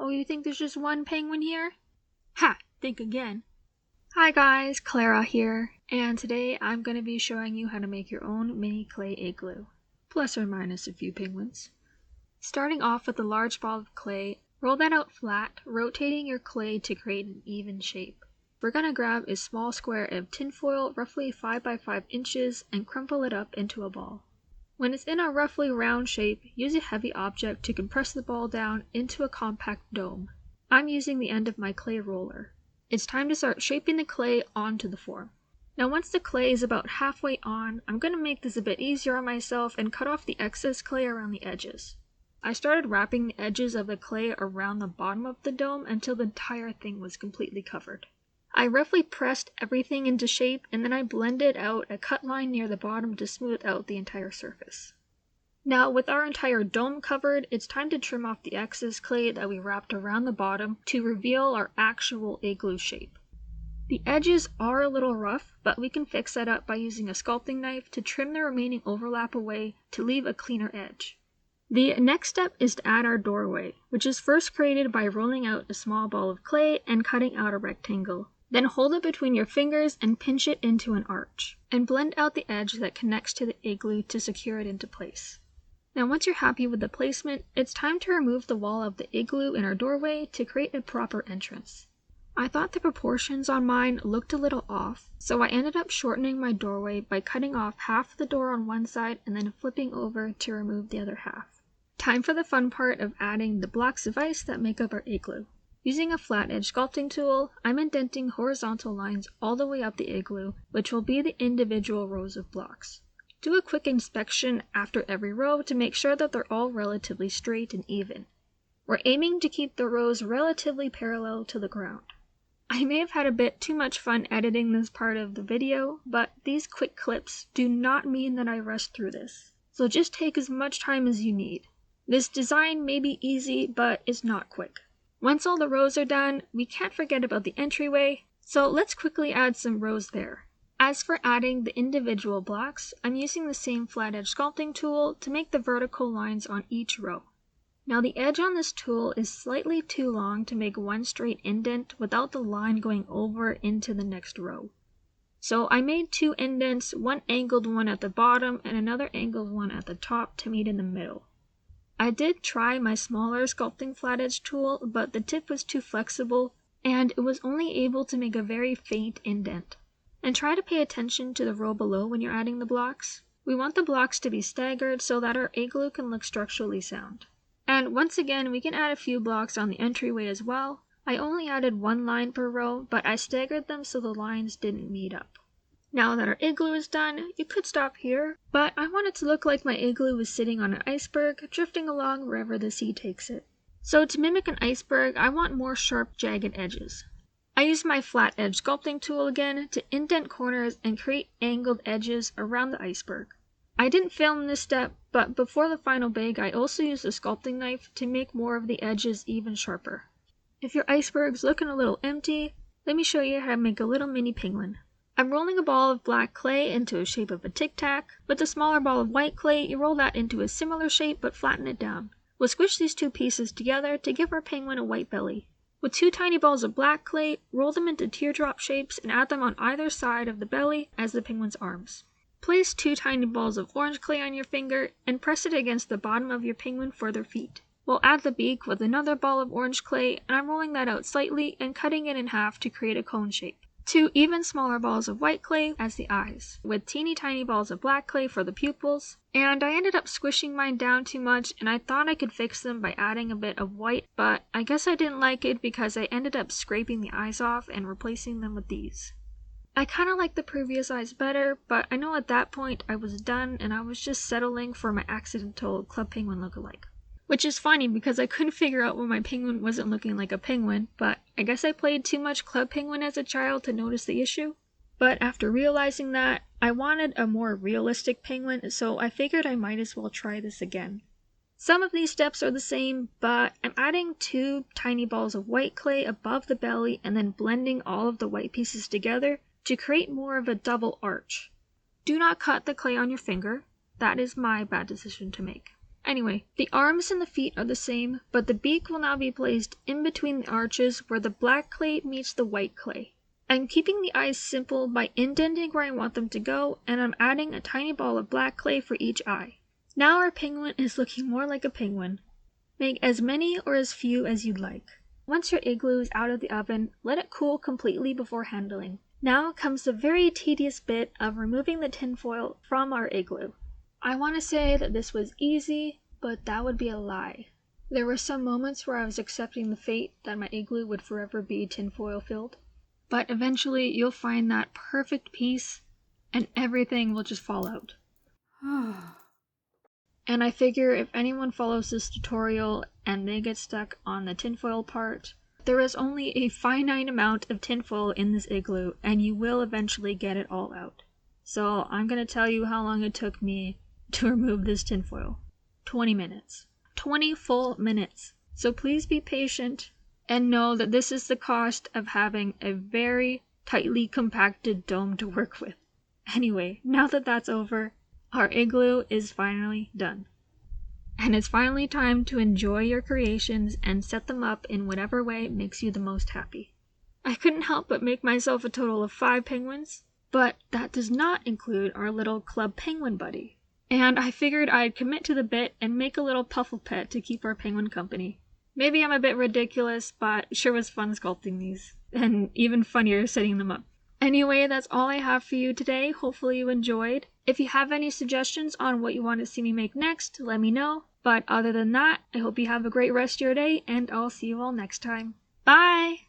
Oh, you think there's just one penguin here? Ha! Think again. Hi guys, Clara here, and today I'm going to be showing you how to make your own mini clay igloo, plus or minus a few penguins. Starting off with a large ball of clay, roll that out flat, rotating your clay to create an even shape. We're going to grab a small square of tinfoil, roughly 5 by 5 inches, and crumple it up into a ball. When it's in a roughly round shape, use a heavy object to compress the ball down into a compact dome. I'm using the end of my clay roller. It's time to start shaping the clay onto the form. Now once the clay is about halfway on, I'm going to make this a bit easier on myself and cut off the excess clay around the edges. I started wrapping the edges of the clay around the bottom of the dome until the entire thing was completely covered. I roughly pressed everything into shape and then I blended out a cut line near the bottom to smooth out the entire surface. Now with our entire dome covered, it's time to trim off the excess clay that we wrapped around the bottom to reveal our actual igloo shape. The edges are a little rough, but we can fix that up by using a sculpting knife to trim the remaining overlap away to leave a cleaner edge. The next step is to add our doorway, which is first created by rolling out a small ball of clay and cutting out a rectangle. Then hold it between your fingers and pinch it into an arch, and blend out the edge that connects to the igloo to secure it into place. Now once you're happy with the placement, it's time to remove the wall of the igloo in our doorway to create a proper entrance. I thought the proportions on mine looked a little off, so I ended up shortening my doorway by cutting off half the door on one side and then flipping over to remove the other half. Time for the fun part of adding the blocks of ice that make up our igloo. Using a flat edge sculpting tool, I'm indenting horizontal lines all the way up the igloo, which will be the individual rows of blocks. Do a quick inspection after every row to make sure that they're all relatively straight and even. We're aiming to keep the rows relatively parallel to the ground. I may have had a bit too much fun editing this part of the video, but these quick clips do not mean that I rushed through this. So just take as much time as you need. This design may be easy, but it's not quick. Once all the rows are done, we can't forget about the entryway, so let's quickly add some rows there. As for adding the individual blocks, I'm using the same flat edge sculpting tool to make the vertical lines on each row. Now the edge on this tool is slightly too long to make one straight indent without the line going over into the next row. So I made two indents, one angled one at the bottom and another angled one at the top to meet in the middle. I did try my smaller sculpting flat edge tool, but the tip was too flexible and it was only able to make a very faint indent. And try to pay attention to the row below when you're adding the blocks. We want the blocks to be staggered so that our igloo can look structurally sound. And once again, we can add a few blocks on the entryway as well. I only added one line per row, but I staggered them so the lines didn't meet up. Now that our igloo is done, you could stop here, but I want it to look like my igloo is sitting on an iceberg, drifting along wherever the sea takes it. So to mimic an iceberg, I want more sharp, jagged edges. I used my flat edge sculpting tool again to indent corners and create angled edges around the iceberg. I didn't film this step, but before the final bake, I also used a sculpting knife to make more of the edges even sharper. If your iceberg's looking a little empty, let me show you how to make a little mini penguin. I'm rolling a ball of black clay into a shape of a tic-tac. With a smaller ball of white clay, you roll that into a similar shape but flatten it down. We'll squish these two pieces together to give our penguin a white belly. With two tiny balls of black clay, roll them into teardrop shapes and add them on either side of the belly as the penguin's arms. Place two tiny balls of orange clay on your finger and press it against the bottom of your penguin for their feet. We'll add the beak with another ball of orange clay, and I'm rolling that out slightly and cutting it in half to create a cone shape. Two even smaller balls of white clay as the eyes, with teeny tiny balls of black clay for the pupils, and I ended up squishing mine down too much and I thought I could fix them by adding a bit of white, but I guess I didn't like it because I ended up scraping the eyes off and replacing them with these. I kinda like the previous eyes better, but I know at that point I was done and I was just settling for my accidental club penguin lookalike. Which is funny because I couldn't figure out why my penguin wasn't looking like a penguin, but I guess I played too much club penguin as a child to notice the issue. But after realizing that, I wanted a more realistic penguin, so I figured I might as well try this again. Some of these steps are the same, but I'm adding two tiny balls of white clay above the belly and then blending all of the white pieces together to create more of a double arch. Do not cut the clay on your finger. That is my bad decision to make. Anyway, the arms and the feet are the same, but the beak will now be placed in between the arches where the black clay meets the white clay. I'm keeping the eyes simple by indenting where I want them to go, and I'm adding a tiny ball of black clay for each eye. Now our penguin is looking more like a penguin. Make as many or as few as you'd like. Once your igloo is out of the oven, let it cool completely before handling. Now comes the very tedious bit of removing the tinfoil from our igloo. I want to say that this was easy, but that would be a lie. There were some moments where I was accepting the fate that my igloo would forever be tinfoil filled. But eventually you'll find that perfect piece and everything will just fall out. And I figure if anyone follows this tutorial and they get stuck on the tinfoil part, there is only a finite amount of tinfoil in this igloo and you will eventually get it all out. So I'm going to tell you how long it took me to remove this tinfoil. 20 minutes. 20 full minutes. So please be patient and know that this is the cost of having a very tightly compacted dome to work with. Anyway, now that that's over, our igloo is finally done. And it's finally time to enjoy your creations and set them up in whatever way makes you the most happy. I couldn't help but make myself a total of 5 penguins, but that does not include our little club penguin buddy. And I figured I'd commit to the bit and make a little puffle pet to keep our penguin company. Maybe I'm a bit ridiculous, but it sure was fun sculpting these, and even funnier setting them up. Anyway, that's all I have for you today. Hopefully you enjoyed. If you have any suggestions on what you want to see me make next, let me know. But other than that, I hope you have a great rest of your day, and I'll see you all next time. Bye!